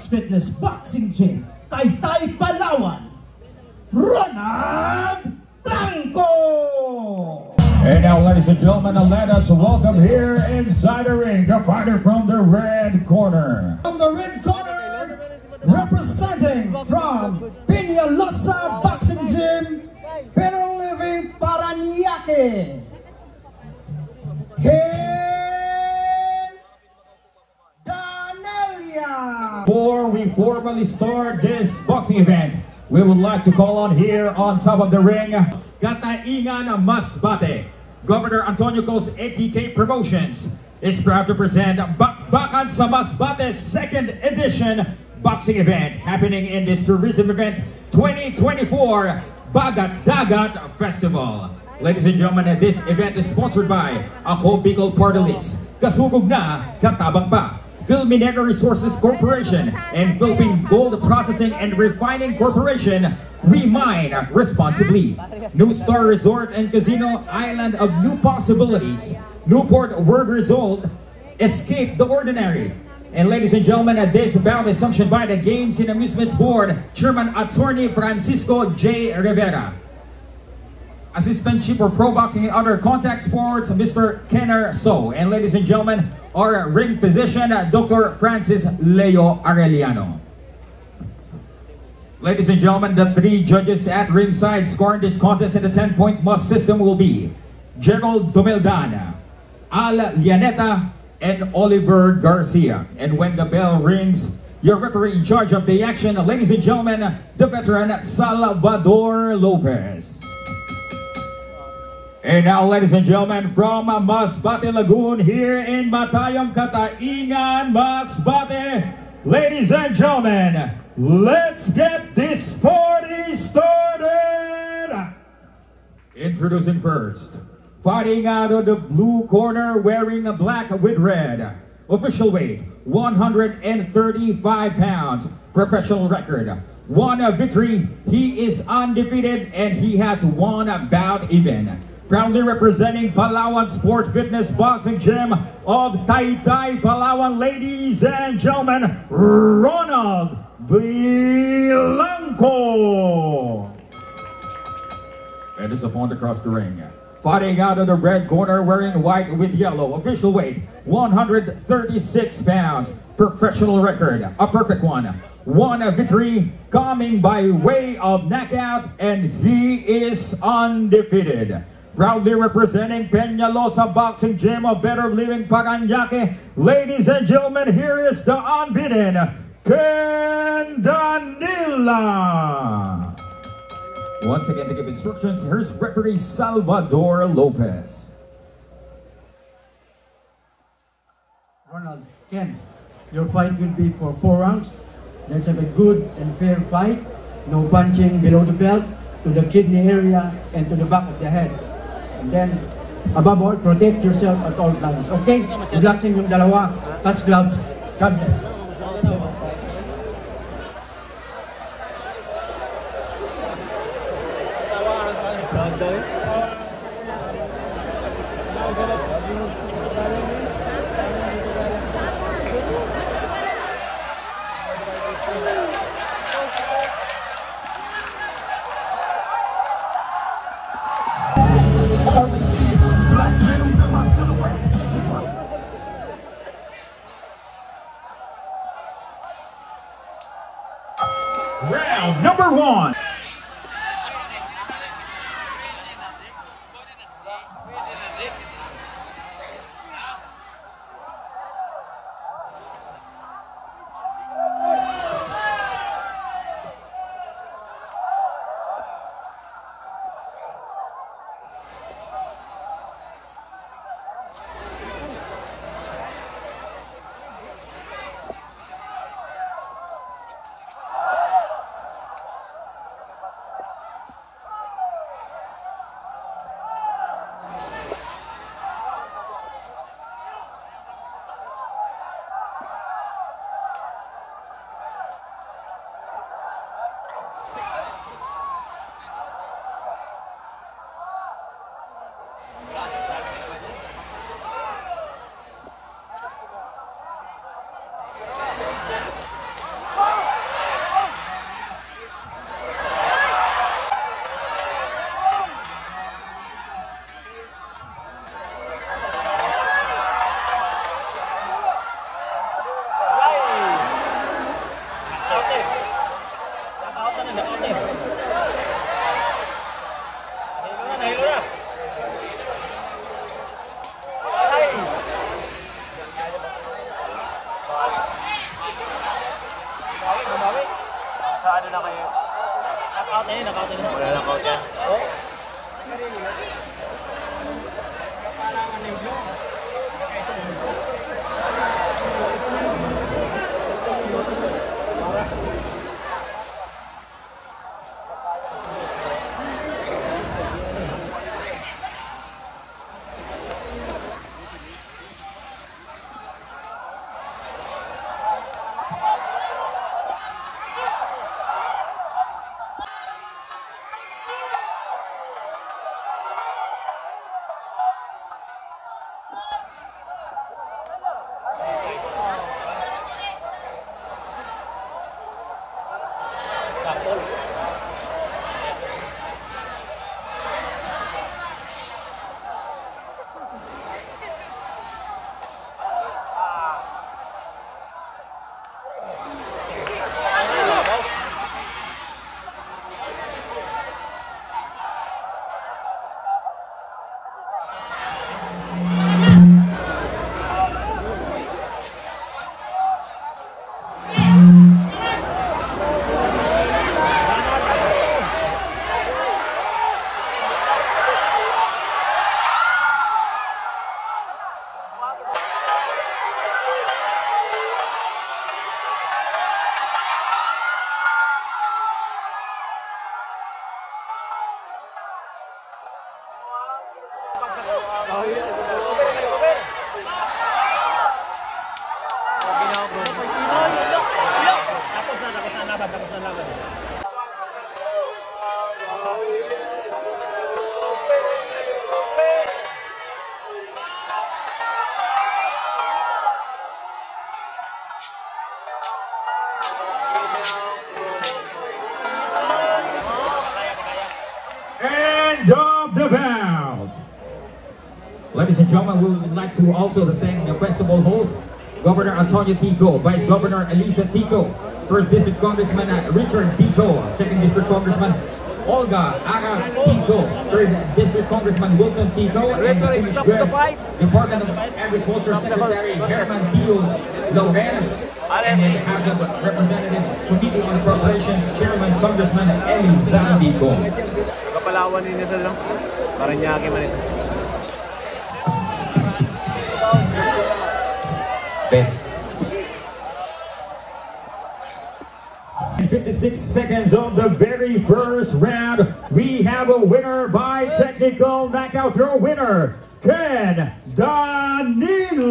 Fitness Boxing Gym, Taytay, Palawan, Ronald Blanco! And now, ladies and gentlemen, let us welcome here inside the ring, the fighter from the red corner. From the red corner, representing from Peñalosa Boxing Gym, Better Living, Parañaque, Ken Danelia. Before we formally start this boxing event, we would like to call on here on top of the ring, Kataingan Masbate. Governor Antonio Cos ATK Promotions is proud to present Bakbakan sa Masbate's second edition boxing event happening in this tourism event 2024 Bagat Dagat Festival. Ladies and gentlemen, this event is sponsored by Ako Bicol Party List, Kasugog na, Katabang pa, Philminera Resources Corporation, and Philippine Gold Processing and Refining Corporation. We mine responsibly. New Star Resort and Casino, Island of New Possibilities. Newport Word Result, Escape the Ordinary. And ladies and gentlemen, this bout is sanctioned by the Games and Amusements Board, Chairman Attorney Francisco J. Rivera. Assistant Chief for Pro Boxing and Other Contact Sports, Mr. Kenner So. And ladies and gentlemen, our ring physician, Dr. Francis Leo Arellano. Ladies and gentlemen, the three judges at ringside scoring this contest in the 10-point must system will be Gerald Domildana, Al Lianeta, and Oliver Garcia. And when the bell rings, your referee in charge of the action, ladies and gentlemen, the veteran Salvador Lopez. And now, ladies and gentlemen, from Masbate Lagoon here in Matayong, Kataingan, Masbate, ladies and gentlemen, let's get this party started! Introducing first, fighting out of the blue corner, wearing a black with red. Official weight, 135 pounds. Professional record, 1 victory. He is undefeated and he has 1 bout even. Proudly representing Palawan Sport Fitness Boxing Gym of Taytay, Palawan, ladies and gentlemen, Ronald Blanco. And is opponent across the ring. Fighting out of the red corner, wearing white with yellow. Official weight, 136 pounds. Professional record, a perfect one. 1 victory, coming by way of knockout, and he is undefeated. Proudly representing Peñalosa Boxing Gym of Better Living, Parañaque, ladies and gentlemen, here is the unbeaten Ken Danila. Once again, to give instructions, here's referee Salvador Lopez. Ronald, Ken, your fight will be for 4 rounds. Let's have a good and fair fight. No punching below the belt, to the kidney area, and to the back of the head. And then, above all, protect yourself at all times. Okay? Good luck sa inyong dalawa. Touch gloves. God bless. Round number 1. Wala lang count yan. End of the bout. Ladies and gentlemen, we would like to also thank the festival host, Governor Antonio Tico, Vice Governor Elisa Tico, First District Congressman Richard Tico, Second District Congressman Olga Aga Tico, Third District Congressman Wilton Tico, and distinguished guest, Department of Agriculture Secretary Herman Dio Loren, and it has a Representatives Committee on Appropriations Chairman Congressman Eli Zandico. Kapalawan ninyo ito lang. Paranaque man ito. Ben. 56 seconds of the very first round. We have a winner by technical knockout. Your winner, Ken Danila.